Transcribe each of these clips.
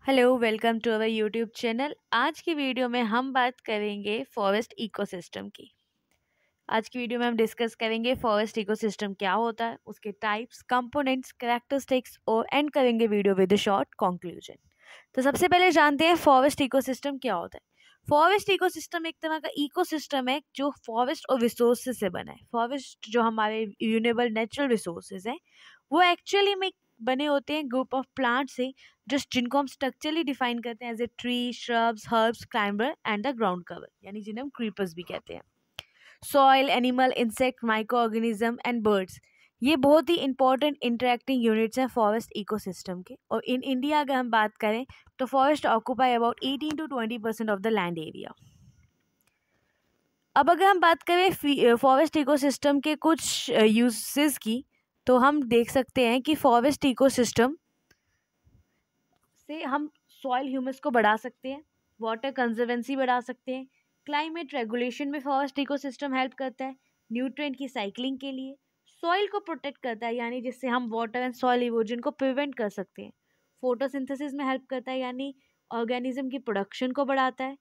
Hello, welcome to our YouTube channel. आज की video में हम बात करेंगे फॉरेस्ट इकोसिस्टम की। आज की वीडियो में हम डिस्कस करेंगे फॉरेस्ट इकोसिस्टम क्या होता है, उसके टाइप्स, कंपोनेंट्स, कैरेक्टरिस्टिक्स और एंड करेंगे video with a short conclusion. तो सबसे पहले जानते हैं फॉरेस्ट इकोसिस्टम क्या होता है। फॉरेस्ट इकोसिस्टम एक तरह का इकोसिस्टम है जो फॉरेस्ट और रिसोर्सेज से बना है। फॉरेस्ट जो हमारे यूनेबल नेचुरल रिसोर्सेज हैं वो एक्चुअली में बने होते हैं ग्रुप ऑफ प्लांट से, जस्ट जिनको हम स्ट्रक्चरली डिफाइन करते हैं as a tree, shrubs, herbs, climber and the ground cover, यानी जिन्हें हम क्रीपर्स भी कहते हैं। Soil, animal, insect, micro organism and birds, ये बहुत ही इंपॉर्टेंट इंटरेक्टिंग यूनिट्स हैं फॉरेस्ट इकोसिस्टम के। और इन इंडिया अगर हम बात करें तो forest occupy about 18 to 20% of the land area. अब अगर हम बात करें फॉरेस्ट इकोसिस्टम के कुछ यूजेस की, तो हम देख सकते हैं कि फॉरेस्ट इकोसिस्टम से हम सॉइल ह्यूमस को बढ़ा सकते हैं, वाटर कंजर्वेंसी बढ़ा सकते हैं, क्लाइमेट रेगुलेशन में फॉरेस्ट इकोसिस्टम हेल्प करता है, न्यूट्रिएंट की साइक्लिंग के लिए, सॉइल को प्रोटेक्ट करता है यानी जिससे हम वाटर एंड सॉइल इरोजन को प्रिवेंट कर सकते हैं, फोटोसिंथेसिस में हेल्प करता है यानी ऑर्गेनिज्म की प्रोडक्शन को बढ़ाता है,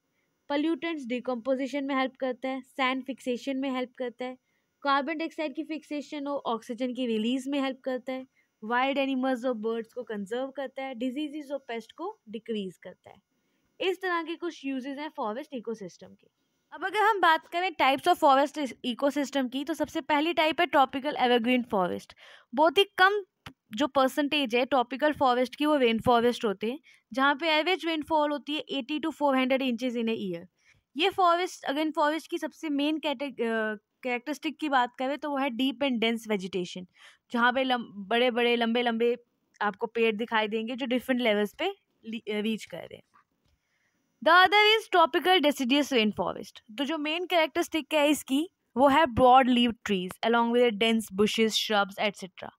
पल्यूटेंट्स डिकम्पोजिशन में हेल्प करता है, सैंड फिक्सेशन में हेल्प करता है, कार्बन डाइऑक्साइड की फिक्सेशन और ऑक्सीजन की रिलीज में हेल्प करता है, वाइल्ड एनिमल्स और बर्ड्स को कंजर्व करता है, डिजीजेस और पेस्ट को डिक्रीज करता है। इस तरह के कुछ यूजेस हैं फॉरेस्ट इकोसिस्टम के। अब अगर हम बात करें टाइप्स ऑफ फॉरेस्ट इकोसिस्टम की, तो सबसे पहली टाइप है ट्रॉपिकल एवरग्रीन फॉरेस्ट। बहुत ही कम जो परसेंटेज है ट्रॉपिकल फॉरेस्ट की वो रेन फॉरेस्ट होते हैं, जहाँ पे एवरेज रेनफॉल होती है 80 to 400 inches in a year. ये फॉरेस्ट, अगर इन फॉरेस्ट की सबसे मेन कैरेक्टरिस्टिक की बात करें तो वो है डीप एंड डेंस वेजिटेशन, जहाँ पे बड़े बड़े लंबे लंबे आपको पेड़ दिखाई देंगे जो डिफरेंट लेवल्स पे रीच कर रहे हैं। The other is tropical deciduous rain forest. तो जो मेन कैरेक्टरिस्टिक है इसकी वो है broad leave trees along with dense bushes, shrubs et cetera.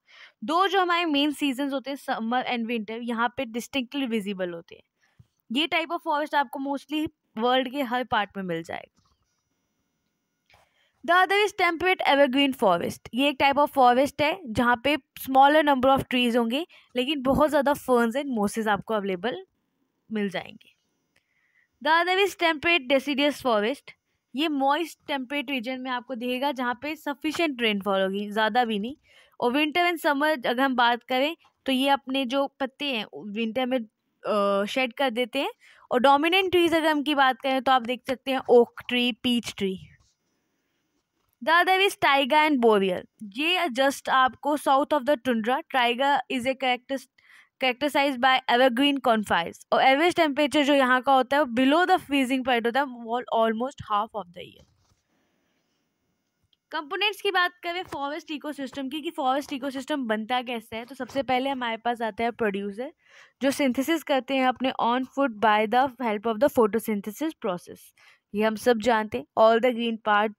दो जो हमारे मेन सीजन होते हैं समर एंड विंटर, यहाँ पे डिस्टिंक्टली विजिबल होते हैं। ये टाइप ऑफ फॉरेस्ट आपको मोस्टली वर्ल्ड के हर पार्ट में मिल जाएगा। The other is temperate evergreen forest. ये एक टाइप ऑफ फॉरेस्ट है जहाँ पे स्मॉलर नंबर ऑफ ट्रीज होंगे लेकिन बहुत ज़्यादा फर्न्स एंड मोसेस आपको अवेलेबल मिल जाएंगे। The other is temperate deciduous forest. ये मॉइस्ट टेम्परेट रीजन में आपको दिखेगा जहाँ पे सफिशिएंट रेनफॉल होगी, ज़्यादा भी नहीं। और विंटर एंड समर अगर हम बात करें तो ये अपने जो पत्ते हैं विंटर में शेड कर देते हैं। और डोमिनेंट ट्रीज अगर हम की बात करें तो आप देख सकते हैं oak tree, peach tree. The other is taiga and boreal. ये जस्ट आपको south of the tundra. Taiga is a characterize by evergreen conifers, और एवरेज टेम्परेचर जो यहाँ का होता है वो बिलो द फ्रीजिंग पॉइंट होता है almost half of the year. Components की बात करें फॉरेस्ट इकोसिस्टम की कि फॉरेस्ट इकोसिस्टम बनता कैसे है, तो सबसे पहले हमारे पास आता है प्रोड्यूसर जो सिंथेसिस करते हैं अपने own food by the help of the photosynthesis process. ये हम सब जानते हैं। All the green part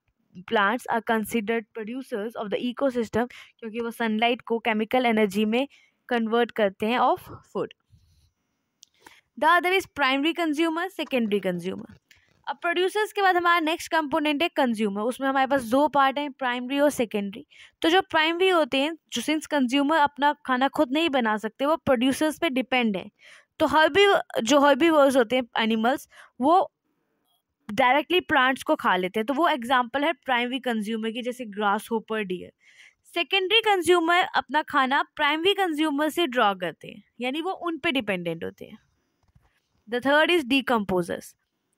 plants are considered producers of the ecosystem, क्योंकि वो सनलाइट को केमिकल एनर्जी में कन्वर्ट करते हैं of food. The other is primary consumer, secondary consumer. अब प्रोड्यूसर्स के बाद हमारा नेक्स्ट कंपोनेंट है कंज्यूमर। उसमें हमारे पास दो पार्ट हैं, प्राइमरी और सेकेंडरी। तो जो प्राइमरी होते हैं, जो सिंस कंज्यूमर अपना खाना खुद नहीं बना सकते, वो प्रोड्यूसर्स पे डिपेंड है। तो हर्बीवर्स होते हैं एनिमल्स, वो डायरेक्टली प्लांट्स को खा लेते हैं, तो वो एग्जाम्पल है प्राइमरी कंज्यूमर की, जैसे grasshopper, deer. Secondary consumer अपना खाना प्राइमरी कंज्यूमर से ड्रॉ करते हैं, यानी वो उन पे डिपेंडेंट होते हैं। The third is decomposers.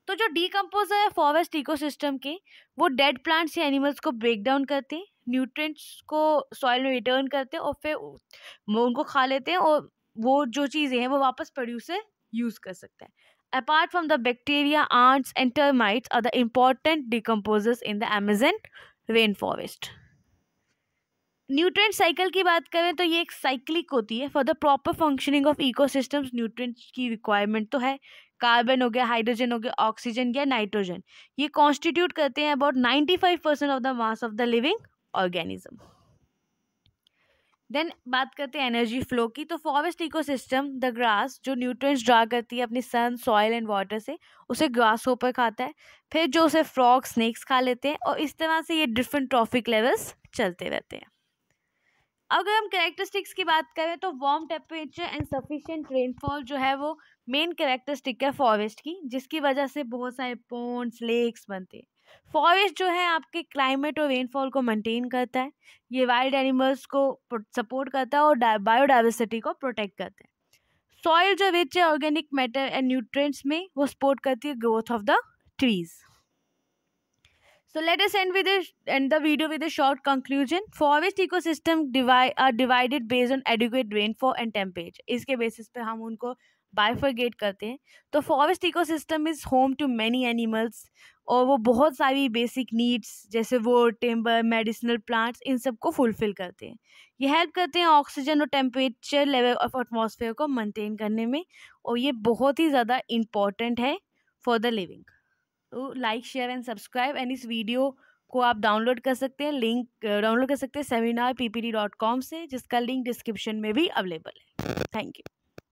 तो जो डीकम्पोजर है फॉरेस्ट इकोसिस्टम के, वो डेड प्लांट्स या एनिमल्स को ब्रेक डाउन करते हैं, न्यूट्रिएंट्स को सॉइल में रिटर्न करते हैं और फिर वो उनको खा लेते हैं, और वो जो चीज़ें हैं वो वापस प्रोड्यूसर यूज़ कर सकता है। Apart from the bacteria, ants and termites are the important decomposers in the Amazon rain forest. Nutrient cycle की बात करें तो ये एक साइक्लिक होती है। For the proper functioning of ecosystems nutrients की रिक्वायरमेंट तो है। कार्बन हो गया, हाइड्रोजन हो गया, ऑक्सीजन या नाइट्रोजन, ये कॉन्स्टिट्यूट करते हैं about 95% of the mass of the living organism. Then बात करते हैं एनर्जी फ्लो की। तो फॉरेस्ट इकोसिस्टम, द ग्रास जो न्यूट्रिएंट्स ड्रा करती है अपनी सन, सॉइल एंड वाटर से, उसे ग्रास होपर खाता है, फिर जो उसे फ्रॉग, स्नेक्स खा लेते हैं, और इस तरह से ये डिफरेंट ट्रॉफिक लेवल्स चलते रहते हैं। अगर हम कैरेक्टरिस्टिक्स की बात करें तो warm temperature and sufficient rainfall जो है वो मेन कैरेक्टरिस्टिक है फॉरेस्ट की, जिसकी वजह से बहुत सारे पॉन्ड्स लेक्स बनते हैं। फॉरेस्ट जो है आपके क्लाइमेट और रेनफॉल को मेंटेन करता है, ये वाइल्ड एनिमल्स को सपोर्ट करता है और बायोडाइवर्सिटी को प्रोटेक्ट करता है। सॉइल जो रिच है ऑर्गेनिक मैटर एंड न्यूट्रिएंट्स में, वो सपोर्ट करती है growth of the trees. So let us end the video with a short conclusion. Forest ecosystem are divided based on adequate rainfall and temperature. इसके basis पे हम उनको bifurcate करते हैं। तो forest ecosystem is home to many animals, और वो बहुत सारी बेसिक नीड्स जैसे वुड, टिम्बर, मेडिसिनल प्लांट्स, इन सब को फुलफिल करते हैं। ये हेल्प करते हैं ऑक्सीजन और टेम्परेचर लेवल ऑफ एटमॉस्फेयर को मेंटेन करने में, और ये बहुत ही ज़्यादा इम्पॉर्टेंट है फॉर द लिविंग। तो like, share and subscribe. And इस वीडियो को आप डाउनलोड कर सकते हैं, लिंक डाउनलोड कर सकते हैं seminarppd.com से, जिसका लिंक डिस्क्रिप्शन में भी अवेलेबल है। Thank you.